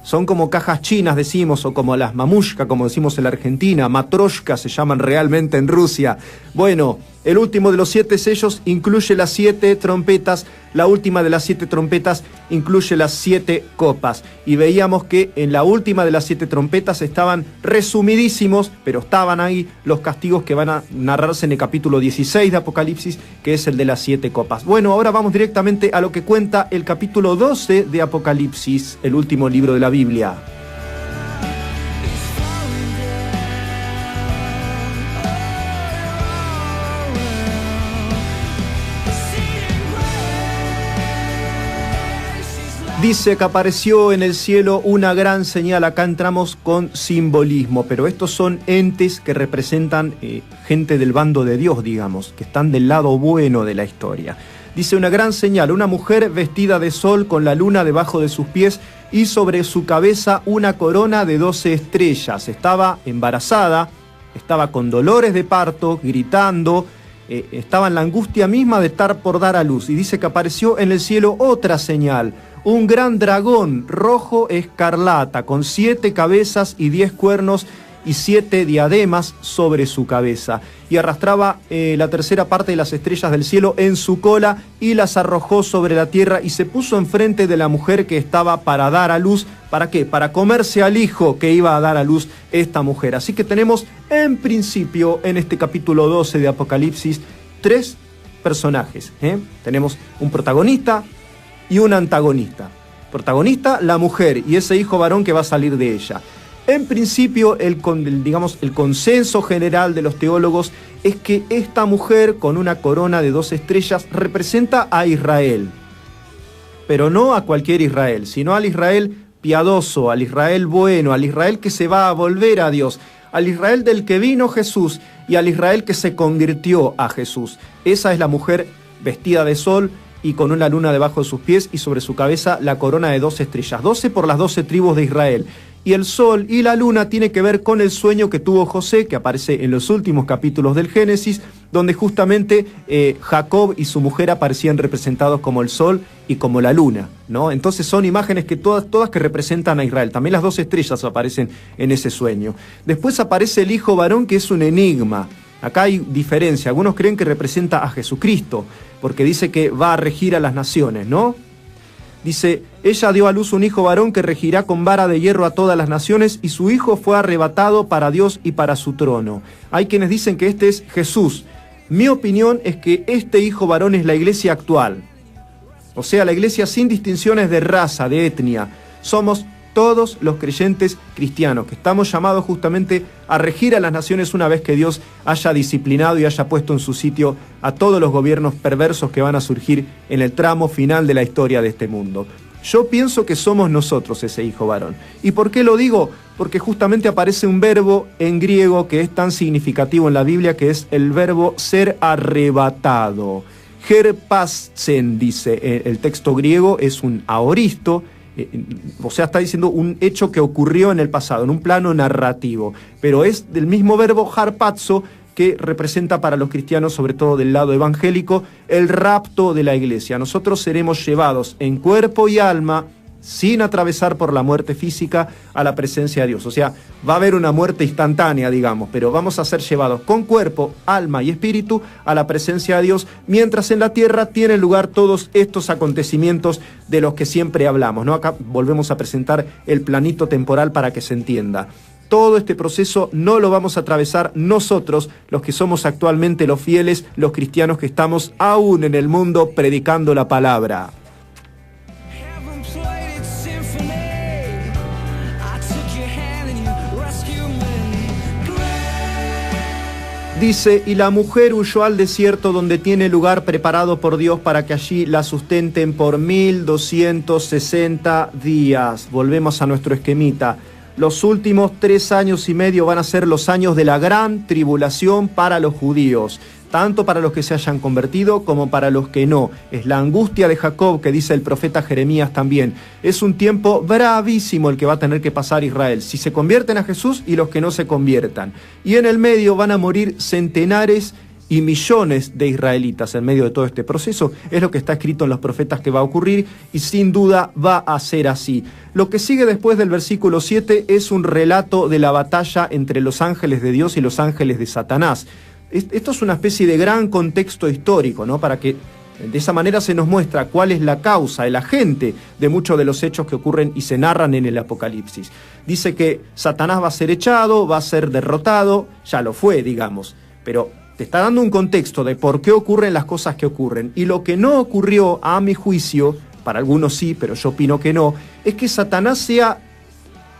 B: Son como cajas chinas, decimos, o como las mamushka, como decimos en la Argentina, matroshka se llaman realmente en Rusia. Bueno, el último de los 7 sellos incluye las 7 trompetas, la última de las 7 trompetas incluye las 7 copas. Y veíamos que en la última de las 7 trompetas estaban resumidísimos, pero estaban ahí los castigos que van a narrarse en el capítulo 16 de Apocalipsis, que es el de las 7 copas. Bueno, ahora vamos directamente a lo que cuenta el capítulo 12 de Apocalipsis, el último libro de la Biblia. Dice que apareció en el cielo una gran señal. Acá entramos con simbolismo, pero estos son entes que representan gente del bando de Dios, digamos, que están del lado bueno de la historia. Dice una gran señal, una mujer vestida de sol con la luna debajo de sus pies y sobre su cabeza una corona de 12 estrellas. Estaba embarazada, estaba con dolores de parto, gritando, estaba en la angustia misma de estar por dar a luz. Y dice que apareció en el cielo otra señal, un gran dragón rojo escarlata, con 7 cabezas y 10 cuernos y 7 diademas sobre su cabeza. Y arrastraba la tercera parte de las estrellas del cielo en su cola y las arrojó sobre la tierra y se puso enfrente de la mujer que estaba para dar a luz. ¿Para qué? Para comerse al hijo que iba a dar a luz esta mujer. Así que tenemos en principio en este capítulo 12 de Apocalipsis 3 personajes. Tenemos un protagonista y un antagonista. Protagonista, la mujer y ese hijo varón que va a salir de ella. En principio, el consenso general de los teólogos es que esta mujer con una corona de 2 estrellas representa a Israel. Pero no a cualquier Israel, sino al Israel piadoso, al Israel bueno, al Israel que se va a volver a Dios, al Israel del que vino Jesús y al Israel que se convirtió a Jesús. Esa es la mujer vestida de sol y con una luna debajo de sus pies y sobre su cabeza la corona de 12 estrellas, 12 por las 12 tribus de Israel. Y el sol y la luna tiene que ver con el sueño que tuvo José, que aparece en los últimos capítulos del Génesis, donde justamente Jacob y su mujer aparecían representados como el sol y como la luna, ¿no? Entonces son imágenes que todas que representan a Israel. También las 2 estrellas aparecen en ese sueño. Después aparece el hijo varón, que es un enigma. Acá hay diferencia. Algunos creen que representa a Jesucristo, porque dice que va a regir a las naciones, ¿no? Dice, ella dio a luz un hijo varón que regirá con vara de hierro a todas las naciones, y su hijo fue arrebatado para Dios y para su trono. Hay quienes dicen que este es Jesús. Mi opinión es que este hijo varón es la iglesia actual. O sea, la iglesia sin distinciones de raza, de etnia. Somos todos los creyentes cristianos, que estamos llamados justamente a regir a las naciones una vez que Dios haya disciplinado y haya puesto en su sitio a todos los gobiernos perversos que van a surgir en el tramo final de la historia de este mundo. Yo pienso que somos nosotros ese hijo varón. ¿Y por qué lo digo? Porque justamente aparece un verbo en griego que es tan significativo en la Biblia, que es el verbo ser arrebatado. Herpasen, dice el texto griego, es un aoristo. O sea, está diciendo un hecho que ocurrió en el pasado, en un plano narrativo, pero es del mismo verbo harpazo, que representa para los cristianos, sobre todo del lado evangélico, el rapto de la iglesia. Nosotros seremos llevados en cuerpo y alma, sin atravesar por la muerte física, a la presencia de Dios. O sea, va a haber una muerte instantánea, digamos, pero vamos a ser llevados con cuerpo, alma y espíritu a la presencia de Dios, mientras en la tierra tienen lugar todos estos acontecimientos de los que siempre hablamos, ¿no? Acá volvemos a presentar el planito temporal para que se entienda. Todo este proceso no lo vamos a atravesar nosotros, los que somos actualmente los fieles, los cristianos que estamos aún en el mundo predicando la palabra. Dice, y la mujer huyó al desierto, donde tiene lugar preparado por Dios para que allí la sustenten por 1260 días. Volvemos a nuestro esquemita. los últimos 3 años y medio van a ser los años de la gran tribulación para los judíos, tanto para los que se hayan convertido como para los que no. Es la angustia de Jacob, que dice el profeta Jeremías también. Es un tiempo bravísimo el que va a tener que pasar Israel, si se convierten a Jesús y los que no se conviertan. Y en el medio van a morir centenares y millones de israelitas en medio de todo este proceso. Es lo que está escrito en los profetas que va a ocurrir, y sin duda va a ser así. Lo que sigue después del versículo 7 es un relato de la batalla entre los ángeles de Dios y los ángeles de Satanás. Esto es una especie de gran contexto histórico, ¿no? Para que de esa manera se nos muestra cuál es la causa, el agente de muchos de los hechos que ocurren y se narran en el Apocalipsis. Dice que Satanás va a ser echado, va a ser derrotado, ya lo fue, digamos, pero te está dando un contexto de por qué ocurren las cosas que ocurren. Y lo que no ocurrió, a mi juicio, para algunos sí, pero yo opino que no, es que Satanás sea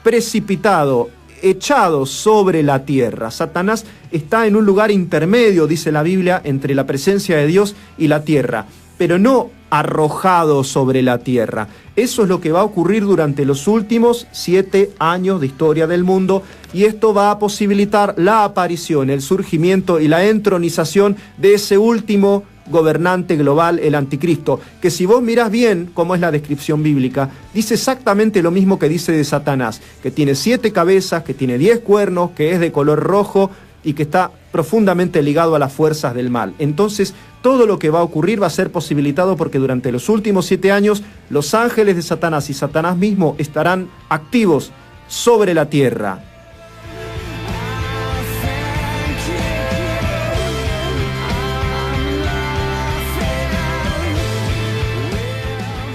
B: precipitado, echado sobre la tierra. Satanás está en un lugar intermedio, dice la Biblia, entre la presencia de Dios y la tierra, pero no arrojado sobre la tierra. Eso es lo que va a ocurrir durante los últimos 7 años de historia del mundo, y esto va a posibilitar la aparición, el surgimiento y la entronización de ese último gobernante global, el anticristo, que si vos mirás bien cómo es la descripción bíblica, dice exactamente lo mismo que dice de Satanás, que tiene 7 cabezas, que tiene 10 cuernos, que es de color rojo y que está profundamente ligado a las fuerzas del mal. Entonces, todo lo que va a ocurrir va a ser posibilitado porque durante los últimos 7 años, los ángeles de Satanás y Satanás mismo estarán activos sobre la tierra.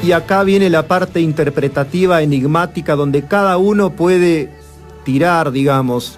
B: Y acá viene la parte interpretativa, enigmática, donde cada uno puede tirar, digamos,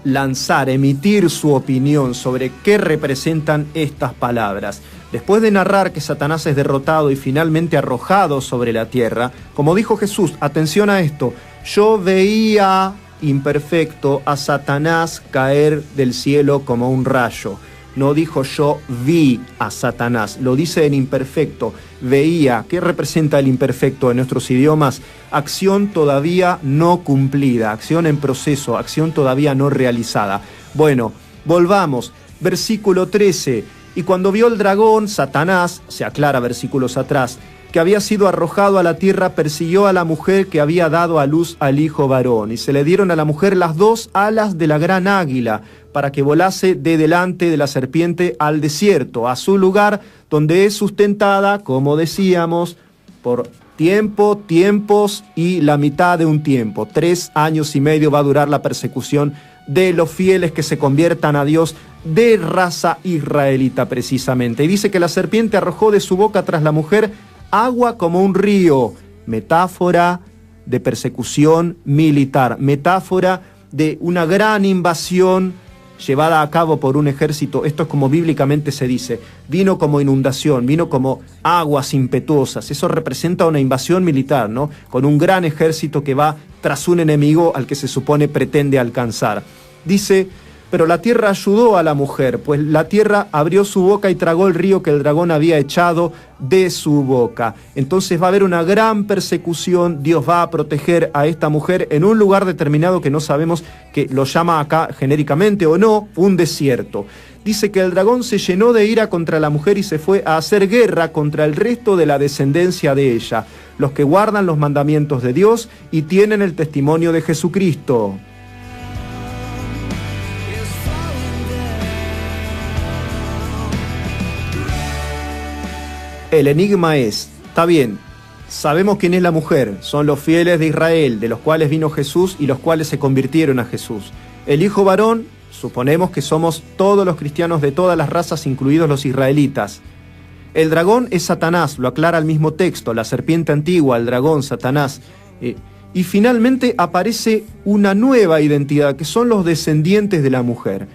B: lanzar, emitir su opinión sobre qué representan estas palabras. Después de narrar que Satanás es derrotado y finalmente arrojado sobre la tierra, como dijo Jesús, atención a esto, yo veía, imperfecto, a Satanás caer del cielo como un rayo. No dijo yo vi a Satanás, lo dice en imperfecto, veía. ¿Qué representa el imperfecto en nuestros idiomas? Acción todavía no cumplida, acción en proceso, acción todavía no realizada. Bueno, volvamos, versículo 13. Y cuando vio el dragón, Satanás, se aclara versículos atrás, que había sido arrojado a la tierra, persiguió a la mujer que había dado a luz al hijo varón. Y se le dieron a la mujer las 2 alas de la gran águila, para que volase de delante de la serpiente al desierto, a su lugar, donde es sustentada, como decíamos, por tiempos y la mitad de un tiempo. 3 años y medio va a durar la persecución de los fieles que se conviertan a Dios, de raza israelita precisamente. Y dice que la serpiente arrojó de su boca tras la mujer agua como un río, metáfora de persecución militar, metáfora de una gran invasión llevada a cabo por un ejército. Esto es como bíblicamente se dice, vino como inundación, vino como aguas impetuosas. Eso representa una invasión militar, ¿no? Con un gran ejército que va tras un enemigo al que se supone pretende alcanzar. Dice, pero la tierra ayudó a la mujer, pues la tierra abrió su boca y tragó el río que el dragón había echado de su boca. Entonces va a haber una gran persecución, Dios va a proteger a esta mujer en un lugar determinado que no sabemos, que lo llama acá genéricamente o no, un desierto. Dice que el dragón se llenó de ira contra la mujer y se fue a hacer guerra contra el resto de la descendencia de ella, los que guardan los mandamientos de Dios y tienen el testimonio de Jesucristo. El enigma es, está bien, sabemos quién es la mujer, son los fieles de Israel, de los cuales vino Jesús y los cuales se convirtieron a Jesús. El hijo varón, suponemos que somos todos los cristianos de todas las razas, incluidos los israelitas. El dragón es Satanás, lo aclara el mismo texto, la serpiente antigua, el dragón, Satanás. Y finalmente aparece una nueva identidad, que son los descendientes de la mujer.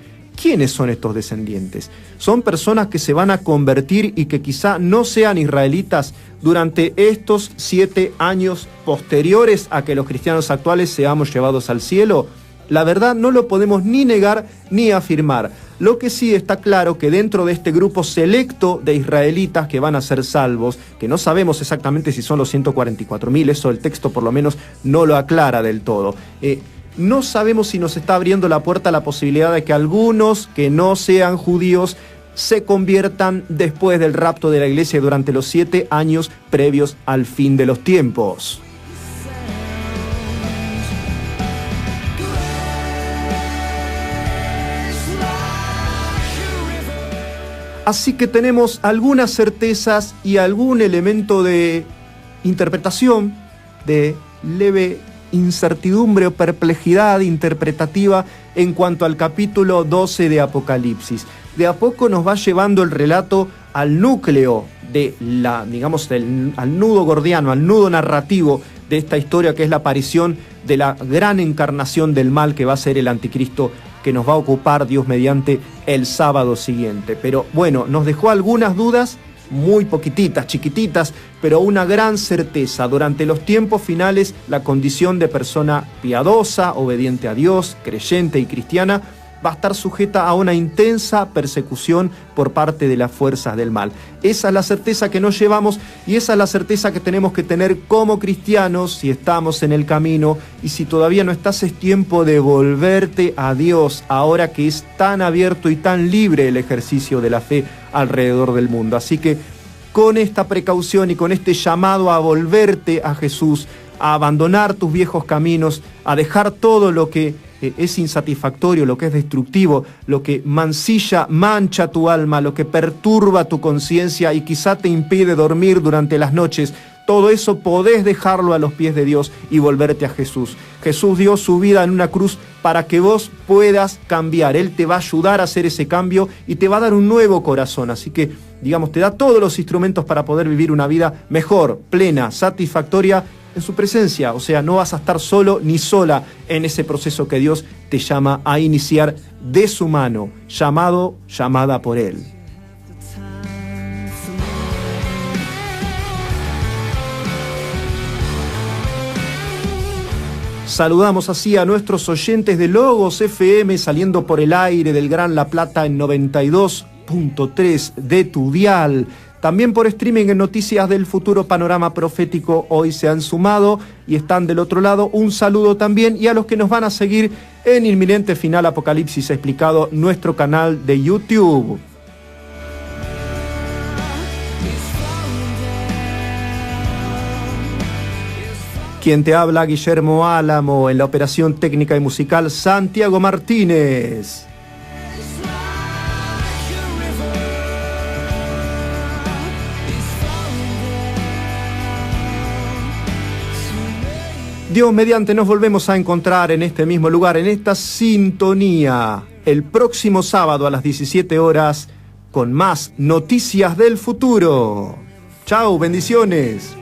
B: ¿Quiénes son estos descendientes? Son personas que se van a convertir y que quizá no sean israelitas durante estos 7 años posteriores a que los cristianos actuales seamos llevados al cielo. La verdad no lo podemos ni negar ni afirmar. Lo que sí está claro que dentro de este grupo selecto de israelitas que van a ser salvos, que no sabemos exactamente si son los 144.000, eso el texto por lo menos no lo aclara del todo. No sabemos si nos está abriendo la puerta a la posibilidad de que algunos que no sean judíos se conviertan después del rapto de la iglesia durante los 7 años previos al fin de los tiempos. Así que tenemos algunas certezas y algún elemento de interpretación, de leve incertidumbre o perplejidad interpretativa en cuanto al capítulo 12 de Apocalipsis. De a poco nos va llevando el relato al núcleo de al nudo gordiano, al nudo narrativo de esta historia, que es la aparición de la gran encarnación del mal que va a ser el anticristo, que nos va a ocupar Dios mediante el sábado siguiente. Pero bueno, nos dejó algunas dudas, muy poquititas, chiquititas, pero una gran certeza. Durante los tiempos finales, la condición de persona piadosa, obediente a Dios, creyente y cristiana, va a estar sujeta a una intensa persecución por parte de las fuerzas del mal. Esa es la certeza que nos llevamos y esa es la certeza que tenemos que tener como cristianos si estamos en el camino, y si todavía no estás, es tiempo de volverte a Dios, ahora que es tan abierto y tan libre el ejercicio de la fe alrededor del mundo. Así que con esta precaución y con este llamado a volverte a Jesús, a abandonar tus viejos caminos, a dejar todo lo que es insatisfactorio, lo que es destructivo, lo que mancha tu alma, lo que perturba tu conciencia y quizá te impide dormir durante las noches, todo eso podés dejarlo a los pies de Dios y volverte a Jesús. Jesús dio su vida en una cruz para que vos puedas cambiar. Él te va a ayudar a hacer ese cambio y te va a dar un nuevo corazón. Así que, te da todos los instrumentos para poder vivir una vida mejor, plena, satisfactoria en su presencia. O sea, no vas a estar solo ni sola en ese proceso que Dios te llama a iniciar de su mano, llamada por Él. Saludamos así a nuestros oyentes de Logos FM, saliendo por el aire del Gran La Plata en 92.3 de tu dial. También por streaming en Noticias del Futuro, Panorama Profético, hoy se han sumado y están del otro lado. Un saludo también, y a los que nos van a seguir en Inminente Final Apocalipsis Explicado, nuestro canal de YouTube. Quien te habla, Guillermo Álamo, en la operación técnica y musical, Santiago Martínez. Dios mediante, nos volvemos a encontrar en este mismo lugar, en esta sintonía, el próximo sábado a las 17 horas, con más Noticias del Futuro. Chau, bendiciones.